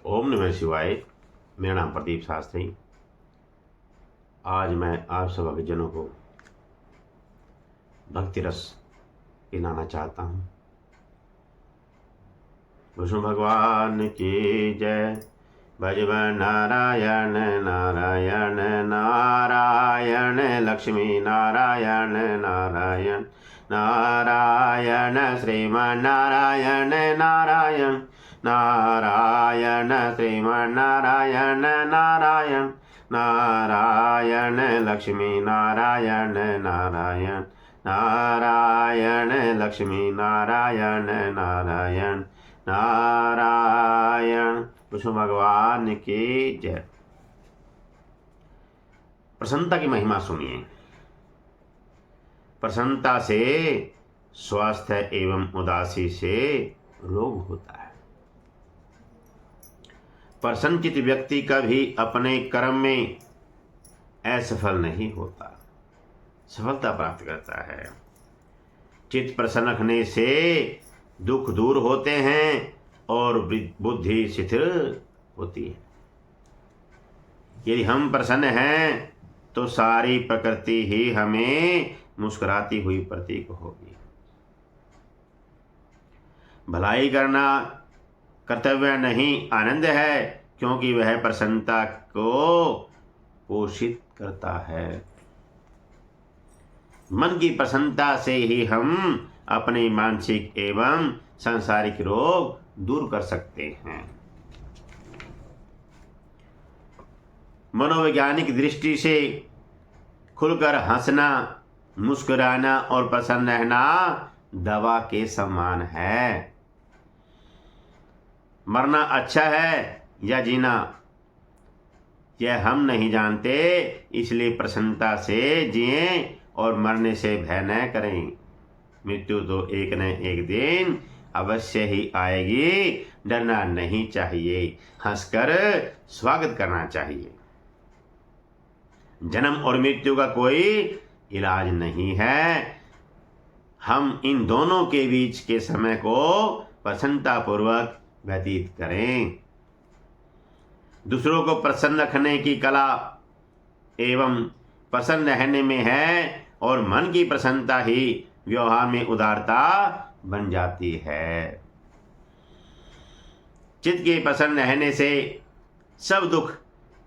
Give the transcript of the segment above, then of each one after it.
ओम नमः शिवाय। मेरा नाम प्रदीप शास्त्री। आज मैं आप सब भक्तजनों को भक्ति रस पिलाना चाहता हूँ। विष्णु भगवान की जय। भजवन नारायण नारायण नारायण, लक्ष्मी नारायण नारायण नारायण, श्रीमन नारायण नारायण नारायण, श्रीमन नारायण नारायण नारायण, लक्ष्मी नारायण नारायण नारायण, लक्ष्मी नारायण नारायण नारायण। विष्णु भगवान की जय। प्रसन्नता की महिमा सुनिए। प्रसन्नता से स्वास्थ्य एवं उदासी से रोग होता है। प्रसन्नचित व्यक्ति कभी अपने कर्म में असफल नहीं होता, सफलता प्राप्त करता है। चित्त प्रसन्न रखने से दुख दूर होते हैं और बुद्धि शिथिल होती है। यदि हम प्रसन्न हैं तो सारी प्रकृति ही हमें मुस्कुराती हुई प्रतीक होगी। भलाई करना कर्तव्य नहीं, आनंद है, क्योंकि वह प्रसन्नता को पोषित करता है। मन की प्रसन्नता से ही हम अपने मानसिक एवं सांसारिक रोग दूर कर सकते हैं। मनोवैज्ञानिक दृष्टि से खुलकर हंसना, मुस्कुराना और प्रसन्न रहना दवा के समान है। मरना अच्छा है या जीना, यह हम नहीं जानते, इसलिए प्रसन्नता से जिएं और मरने से भय न करें। मृत्यु तो एक न एक दिन अवश्य ही आएगी, डरना नहीं चाहिए, हंसकर स्वागत करना चाहिए। जन्म और मृत्यु का कोई इलाज नहीं है। हम इन दोनों के बीच के समय को प्रसन्नता पूर्वक व्यतीत करें। दूसरों को प्रसन्न रखने की कला एवं प्रसन्न रहने में है, और मन की प्रसन्नता ही व्यवहार में उदारता बन जाती है। चित्त के प्रसन्न रहने से सब दुख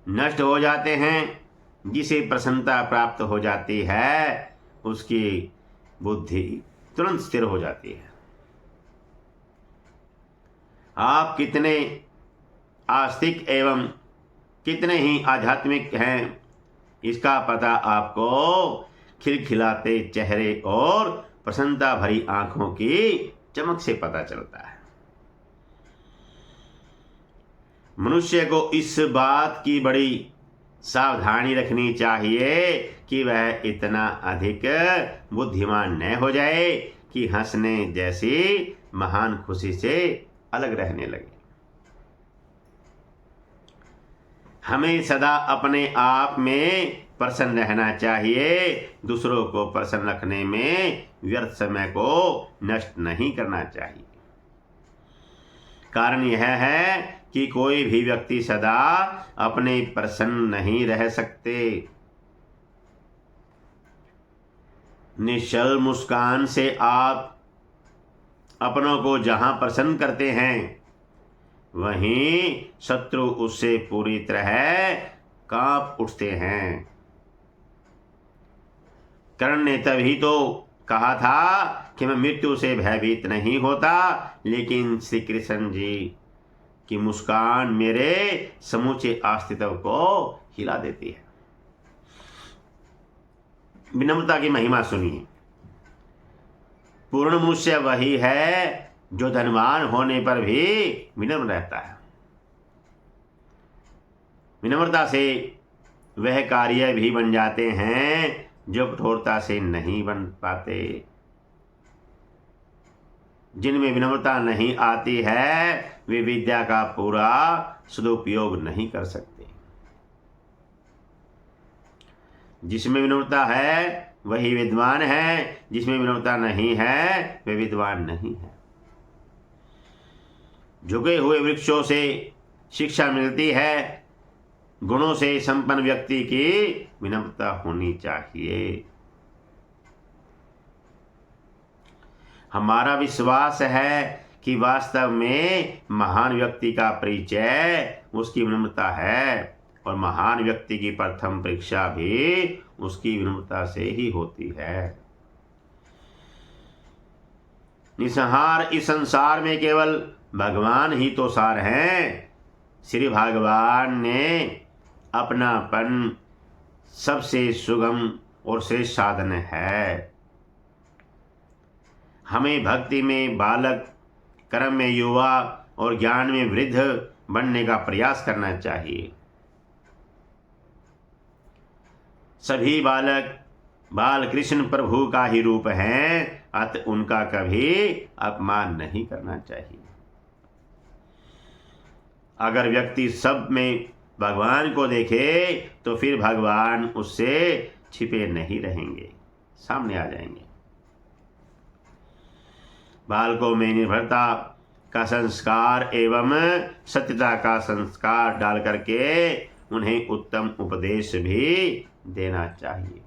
नष्ट हो जाते हैं। जिसे प्रसन्नता प्राप्त हो जाती है उसकी बुद्धि तुरंत स्थिर हो जाती है। आप कितने आस्तिक एवं कितने ही आध्यात्मिक हैं, इसका पता आपको खिलखिलाते चेहरे और प्रसन्नता भरी आंखों की चमक से पता चलता है। मनुष्य को इस बात की बड़ी सावधानी रखनी चाहिए कि वह इतना अधिक बुद्धिमान न हो जाए कि हंसने जैसी महान खुशी से अलग रहने लगे। हमें सदा अपने आप में प्रसन्न रहना चाहिए। दूसरों को प्रसन्न रखने में व्यर्थ समय को नष्ट नहीं करना चाहिए। कारण यह है कि कोई भी व्यक्ति सदा अपने प्रसन्न नहीं रह सकते। निश्चल मुस्कान से आप अपनों को जहां प्रसन्न करते हैं, वहीं शत्रु उससे पूरी तरह कांप उठते हैं। कर्ण ने तभी तो कहा था कि मैं मृत्यु से भयभीत नहीं होता, लेकिन श्री कृष्ण जी की मुस्कान मेरे समूचे अस्तित्व को हिला देती है। विनम्रता की महिमा सुनिए। पूर्ण मनुष्य वही है जो धनवान होने पर भी विनम्र रहता है। विनम्रता से वह कार्य भी बन जाते हैं जो कठोरता से नहीं बन पाते। जिनमें विनम्रता नहीं आती है वे विद्या का पूरा सदुपयोग नहीं कर सकते। जिसमें विनम्रता है वही विद्वान है, जिसमें विनम्रता नहीं है वे विद्वान नहीं है। झुके हुए वृक्षों से शिक्षा मिलती है। गुणों से संपन्न व्यक्ति की विनम्रता होनी चाहिए। हमारा विश्वास है कि वास्तव में महान व्यक्ति का परिचय उसकी विनम्रता है, और महान व्यक्ति की प्रथम परीक्षा भी उसकी विनम्रता से ही होती है। निसंहार इस संसार में केवल भगवान ही तो सार हैं। श्री भगवान ने अपनापन सबसे सुगम और श्रेष्ठ साधन है। हमें भक्ति में बालक, कर्म में युवा और ज्ञान में वृद्ध बनने का प्रयास करना चाहिए। सभी बालक बाल कृष्ण प्रभु का ही रूप हैं, अतः उनका कभी अपमान नहीं करना चाहिए। अगर व्यक्ति सब में भगवान को देखे तो फिर भगवान उससे छिपे नहीं रहेंगे, सामने आ जाएंगे। बालकों में निर्भरता का संस्कार एवं सत्यता का संस्कार डाल करके उन्हें उत्तम उपदेश भी देना चाहिए।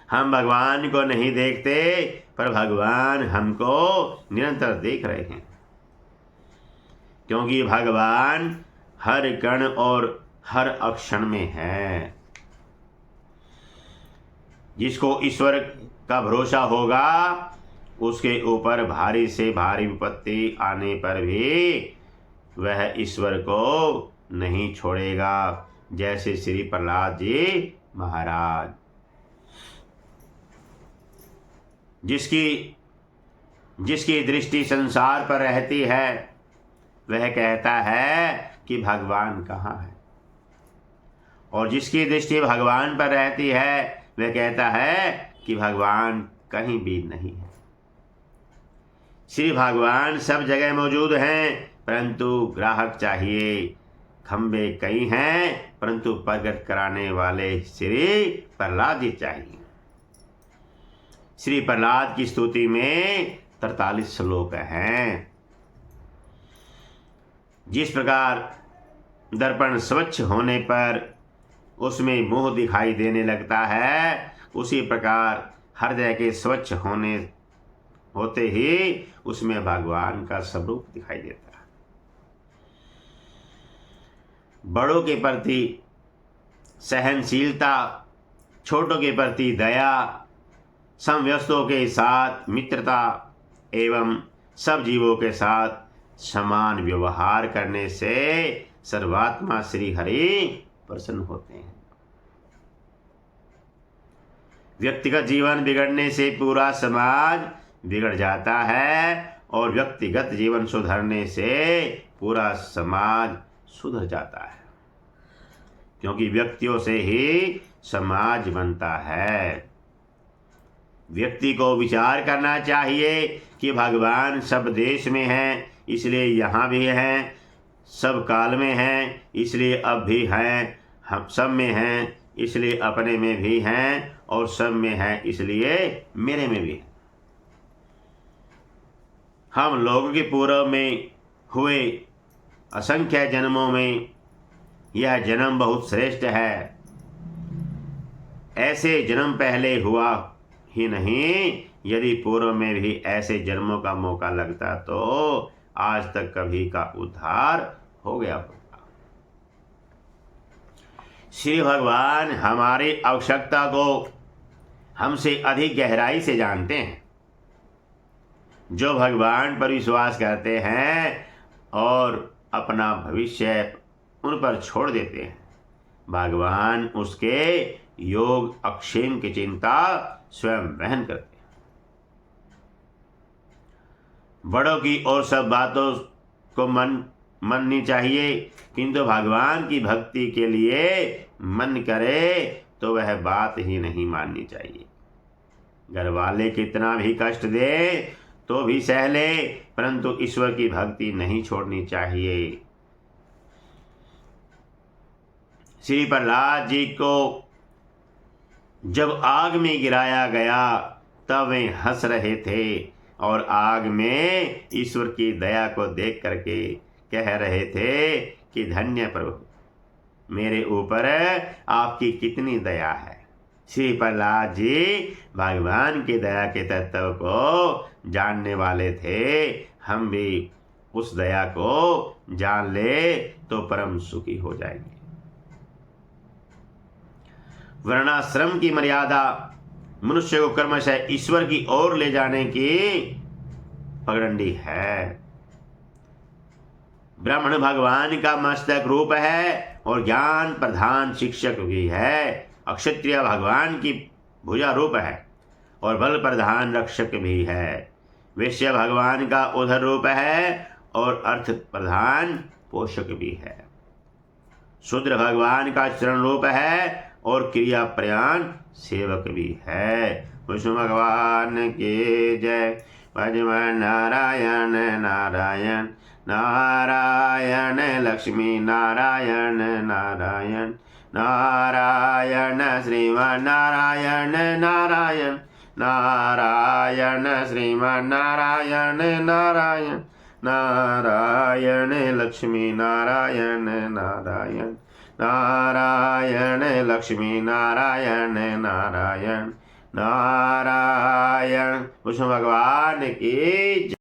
हम भगवान को नहीं देखते, पर भगवान हमको निरंतर देख रहे हैं, क्योंकि भगवान हर कण और हर अक्षण में है। जिसको ईश्वर का भरोसा होगा उसके ऊपर भारी से भारी विपत्ति आने पर भी वह ईश्वर को नहीं छोड़ेगा, जैसे श्री प्रहलाद जी महाराज। जिसकी दृष्टि संसार पर रहती है वह कहता है कि भगवान कहाँ है, और जिसकी दृष्टि भगवान पर रहती है वह कहता है कि भगवान कहीं भी नहीं है। श्री भगवान सब जगह मौजूद हैं, परंतु ग्राहक चाहिए। खंबे कई हैं, परंतु प्रकट कराने वाले श्री प्रहलाद जी चाहिए। श्री प्रहलाद की स्तुति में 43 श्लोक हैं। जिस प्रकार दर्पण स्वच्छ होने पर उसमें मुंह दिखाई देने लगता है, उसी प्रकार हृदय के स्वच्छ होते ही उसमें भगवान का स्वरूप दिखाई देता है। बड़ों के प्रति सहनशीलता, छोटों के प्रति दया, समवयस्कों के साथ मित्रता एवं सब जीवों के साथ समान व्यवहार करने से सर्वात्मा श्री हरि प्रसन्न होते हैं। व्यक्तिगत जीवन बिगड़ने से पूरा समाज बिगड़ जाता है, और व्यक्तिगत जीवन सुधरने से पूरा समाज सुधर जाता है, क्योंकि व्यक्तियों से ही समाज बनता है। व्यक्ति को विचार करना चाहिए कि भगवान सब देश में हैं, इसलिए यहाँ भी हैं, सब काल में हैं, इसलिए अब भी हैं, हम सब में हैं, इसलिए अपने में भी हैं, और सब में हैं, इसलिए मेरे में भी हैं। हम लोगों के पूर्व में हुए असंख्य जन्मों में यह जन्म बहुत श्रेष्ठ है। ऐसे जन्म पहले हुआ ही नहीं, यदि पूर्व में भी ऐसे जन्मों का मौका लगता तो आज तक कभी का उद्धार हो गया होता। श्री भगवान हमारी आवश्यकता को हमसे अधिक गहराई से जानते हैं। जो भगवान पर विश्वास करते हैं और अपना भविष्य उन पर छोड़ देते हैं, भगवान उसके योग अक्षेम की चिंता स्वयं वहन करते हैं। बड़ों की और सब बातों को माननी चाहिए, किंतु भगवान की भक्ति के लिए मन करे तो वह बात ही नहीं माननी चाहिए। घर वाले कितना भी कष्ट दे तो भी सह ले, परंतु ईश्वर की भक्ति नहीं छोड़नी चाहिए। श्री प्रहलाद जी को जब आग में गिराया गया तब वे हंस रहे थे, और आग में ईश्वर की दया को देख करके कह रहे थे कि धन्य प्रभु, मेरे ऊपर आपकी कितनी दया है। श्री प्रहलाद जी भगवान की दया के तत्व को जानने वाले थे। हम भी उस दया को जान ले तो परम सुखी हो जाएंगे। वर्णाश्रम की मर्यादा मनुष्य को कर्मशः ईश्वर की ओर ले जाने की पगडंडी है। ब्राह्मण भगवान का मस्तक रूप है और ज्ञान प्रधान शिक्षक भी है। क्षत्रिय भगवान की भुजा रूप है और बल प्रधान रक्षक भी है। वैश्य भगवान का उदर रूप है और अर्थ प्रधान पोषक भी है। शूद्र भगवान का चरण रूप है और क्रिया प्रयाण सेवक भी है। विष्णु भगवान की जय। भजमन नारायण नारायण नारायण लक्ष्मी नारायण नारायण नारायण श्रीमन नारायण नारायण नारायण श्रीमन नारायण नारायण नारायण लक्ष्मी नारायण नारायण नारायण लक्ष्मी नारायण नारायण नारायण। विष्णु भगवान की